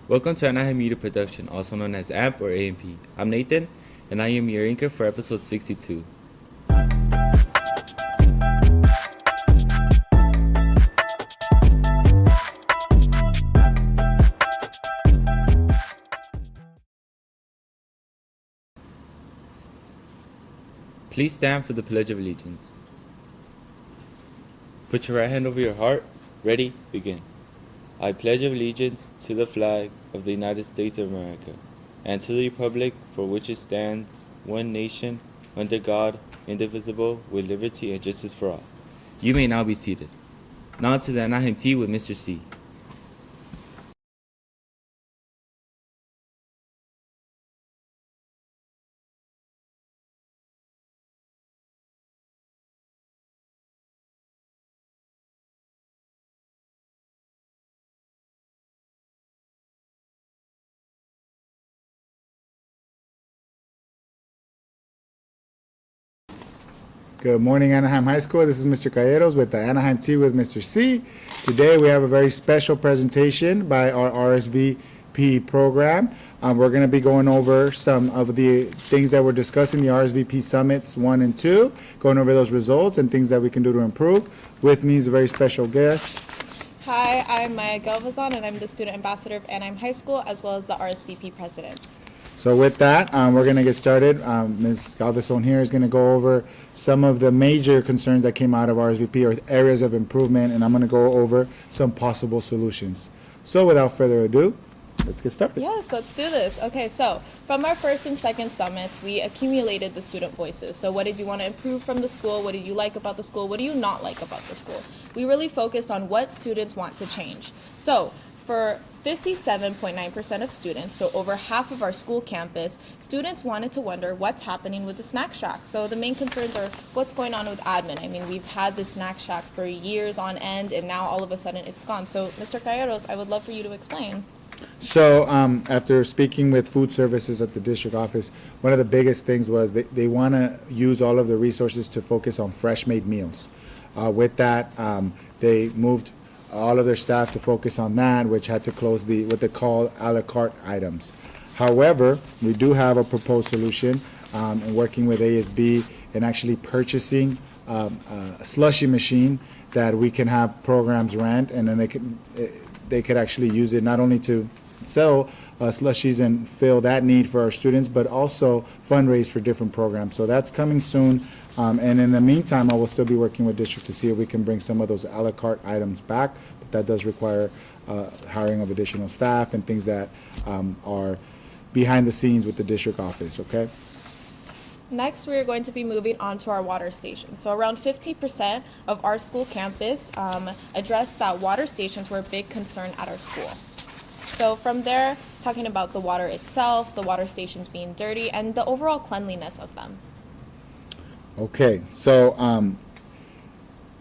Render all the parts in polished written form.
Welcome to Anaheim Media Production, also known as AMP or AMP. I'm Nathan, and I am your anchor for episode 62. Please stand for the Pledge of Allegiance. Put your right hand over your heart. Ready? Begin. I pledge allegiance to the flag of the United States of America and to the republic for which it stands, one nation, under God, indivisible, with liberty and justice for all. You may now be seated. Now to the Anaheim Tea with Mr. C. Good morning, Anaheim High School. This is Mr. Calleros with the Anaheim Tea with Mr. C. Today we have a very special presentation by our RSVP program. We're going to be going over some of the things that were discussed in the RSVP Summits 1 and 2, going over those results and things that we can do to improve. With me is a very special guest. Hi, I'm Maya Galvazon, and I'm the Student Ambassador of Anaheim High School, as well as the RSVP President. So with that, we're going to get started. Ms. Galveston here is going to go over some of the major concerns that came out of RSVP or areas of improvement, and I'm going to go over some possible solutions. So without further ado, let's get started. Yes, let's do this. Okay, so from our first and second summits, we accumulated the student voices. So what did you want to improve from the school? What did you like about the school? What do you not like about the school? We really focused on what students want to change. So for 57.9% of students, so over half of our school campus, students wanted to wonder what's happening with the snack shack. So the main concerns are what's going on with admin. I mean, we've had the snack shack for years on end, and now all of a sudden it's gone. So Mr. Calleros, I would love for you to explain. So after speaking with food services at the district office, one of the biggest things was they want to use all of the resources to focus on fresh made meals. With that, they moved all of their staff to focus on that, which had to close what they call a la carte items. However, we do have a proposed solution in working with ASB and actually purchasing a slushy machine that we can have programs rent, and then they could actually use it not only to sell slushies and fill that need for our students, but also fundraise for different programs. So that's coming soon. And in the meantime, I will still be working with district to see if we can bring some of those a la carte items back, but that does require hiring of additional staff and things that are behind the scenes with the district office, okay? Next, we're going to be moving on to our water station. So around 50% of our school campus addressed that water stations were a big concern at our school. So from there, talking about the water itself, the water stations being dirty, and the overall cleanliness of them. Okay, so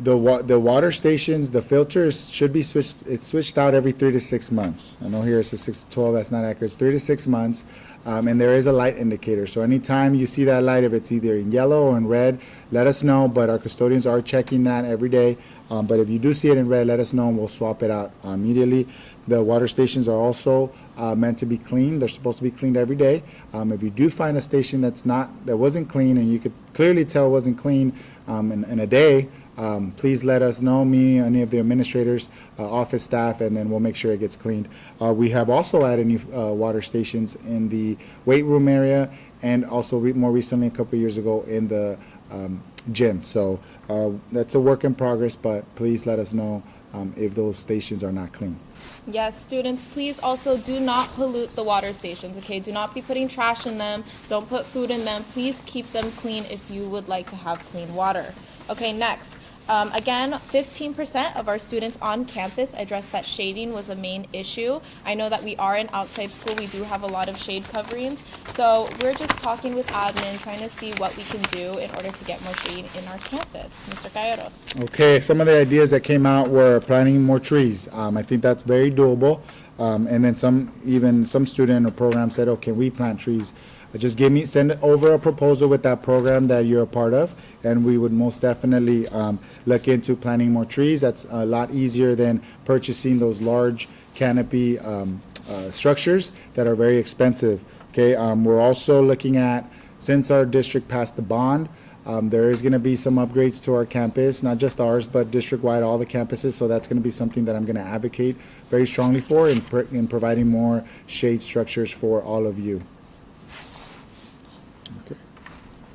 the water stations, the filters should be switched out every 3 to 6 months. I know here it says 6 to 12, that's not accurate. It's 3 to 6 months, and there is a light indicator. So anytime you see that light, if it's either in yellow or in red, let us know, but our custodians are checking that every day. But if you do see it in red, let us know and we'll swap it out immediately. The water stations are also meant to be cleaned. They're supposed to be cleaned every day. If you do find a station that wasn't clean, and you could clearly tell it wasn't clean in a day, please let us know, me, any of the administrators, office staff, and then we'll make sure it gets cleaned. We have also added new water stations in the weight room area, and also more recently, a couple of years ago, in the gym. So that's a work in progress, but please let us know if those stations are not clean. Yes, students, please also do not pollute the water stations, okay? Do not be putting trash in them. Don't put food in them. Please keep them clean if you would like to have clean water. Okay, next. Again, 15% of our students on campus addressed that shading was a main issue. I know that we are an outside school. We do have a lot of shade coverings. So we're just talking with admin, trying to see what we can do in order to get more shade in our campus. Mr. Calleros. Okay, some of the ideas that came out were planting more trees. I think that's very doable. And then some student or program said, "Oh, can we plant trees?" Just send over a proposal with that program that you're a part of, and we would most definitely look into planting more trees. That's a lot easier than purchasing those large canopy structures that are very expensive. Okay, we're also looking at, since our district passed the bond, there is going to be some upgrades to our campus, not just ours, but district-wide, all the campuses. So that's going to be something that I'm going to advocate very strongly for in providing more shade structures for all of you. Okay.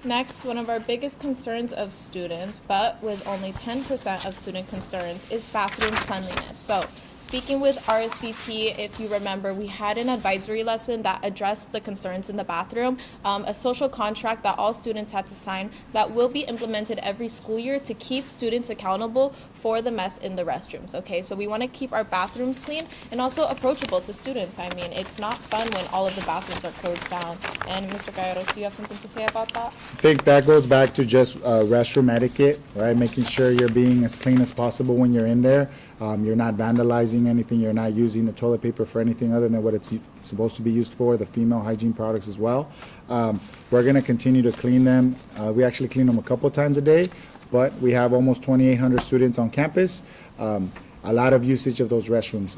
Next, one of our biggest concerns of students, but with only 10% of student concerns, is bathroom cleanliness. So, speaking with RSVP, if you remember, we had an advisory lesson that addressed the concerns in the bathroom, a social contract that all students had to sign that will be implemented every school year to keep students accountable for the mess in the restrooms, okay? So we want to keep our bathrooms clean and also approachable to students. I mean, it's not fun when all of the bathrooms are closed down. And Mr. Gallegos, do you have something to say about that? I think that goes back to just restroom etiquette, right? Making sure you're being as clean as possible when you're in there. You're not vandalizing anything. You're not using the toilet paper for anything other than what it's supposed to be used for, the female hygiene products as well. We're going to continue to clean them. We actually clean them a couple times a day, but we have almost 2,800 students on campus. A lot of usage of those restrooms.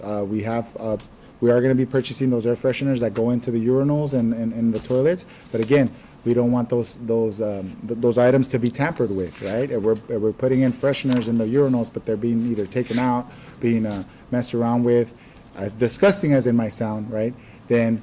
We are going to be purchasing those air fresheners that go into the urinals and the toilets. But again, we don't want those items to be tampered with, right? We're putting in fresheners in the urinals, but they're being either taken out, being messed around with. As disgusting as it might sound, right? Then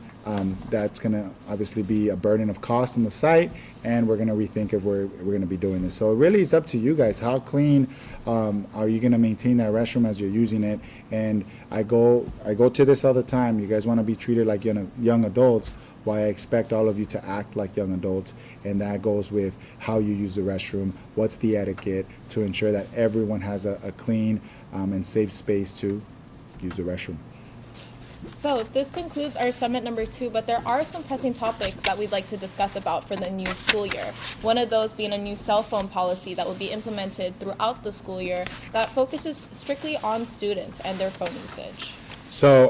that's going to obviously be a burden of cost on the site, and we're going to rethink if we're going to be doing this. So it really is up to you guys. How clean are you going to maintain that restroom as you're using it? And I go to this all the time. You guys want to be treated like young adults. Why I expect all of you to act like young adults, and that goes with how you use the restroom, what's the etiquette to ensure that everyone has a clean and safe space to use the restroom. So this concludes our summit number 2, but there are some pressing topics that we'd like to discuss about for the new school year. One of those being a new cell phone policy that will be implemented throughout the school year that focuses strictly on students and their phone usage. So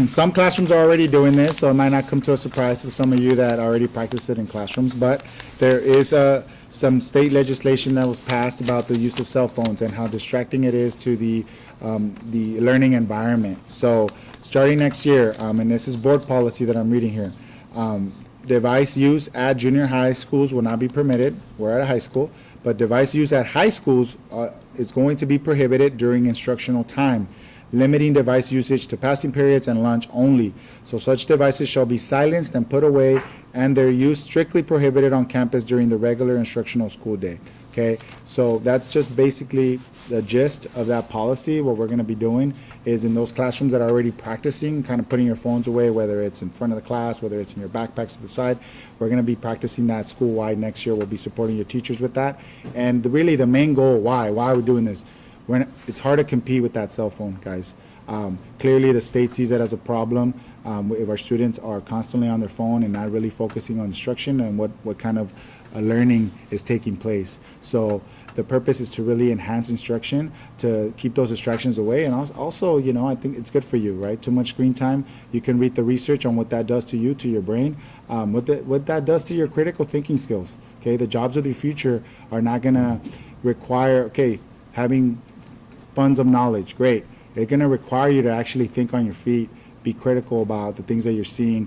some classrooms are already doing this, so it might not come to a surprise for some of you that already practice it in classrooms, but there is some state legislation that was passed about the use of cell phones and how distracting it is to the learning environment. So starting next year, and this is board policy that I'm reading here, device use at junior high schools will not be permitted. We're at a high school, but device use at high schools is going to be prohibited during instructional time, limiting device usage to passing periods and lunch only. So such devices shall be silenced and put away, and their use strictly prohibited on campus during the regular instructional school day. Okay, so that's just basically the gist of that policy. What we're going to be doing is in those classrooms that are already practicing, kind of putting your phones away, whether it's in front of the class, whether it's in your backpacks to the side, we're going to be practicing that school-wide next year. We'll be supporting your teachers with that. And really the main goal, why are we doing this? It's hard to compete with that cell phone, guys. Clearly, the state sees it as a problem if our students are constantly on their phone and not really focusing on instruction and what kind of learning is taking place. So the purpose is to really enhance instruction, to keep those distractions away, and also, I think it's good for you, right? Too much screen time, you can read the research on what that does to you, to your brain, what that does to your critical thinking skills. Okay, the jobs of the future are not going to require, having funds of knowledge, great. They're going to require you to actually think on your feet, be critical about the things that you're seeing,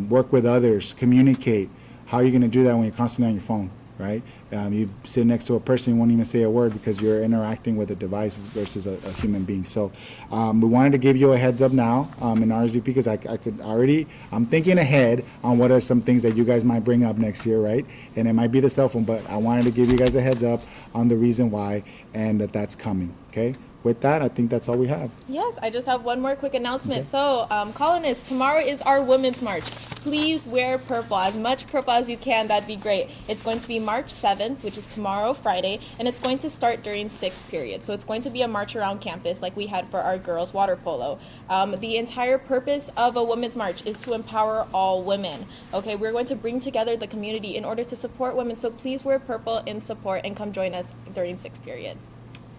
work with others, communicate. How are you going to do that when you're constantly on your phone, right? You sit next to a person, you won't even say a word because you're interacting with a device versus a human being. So we wanted to give you a heads up now in RSVP because I'm thinking ahead on what are some things that you guys might bring up next year, right? And it might be the cell phone, but I wanted to give you guys a heads up on the reason why and that's coming, okay? With that, I think that's all we have. Yes, I just have one more quick announcement. Okay. So, colonists, tomorrow is our Women's March. Please wear purple, as much purple as you can. That'd be great. It's going to be March 7th, which is tomorrow, Friday, and it's going to start during 6th period. So it's going to be a march around campus like we had for our girls' water polo. The entire purpose of a Women's March is to empower all women. Okay, we're going to bring together the community in order to support women. So please wear purple in support and come join us during 6th period.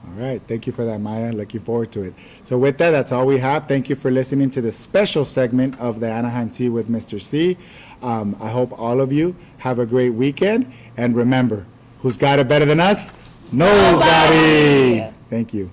All right. Thank you for that, Maya. Looking forward to it. So with that, that's all we have. Thank you for listening to this special segment of the Anaheim Tea with Mr. C. I hope all of you have a great weekend. And remember, who's got it better than us? Nobody. Thank you.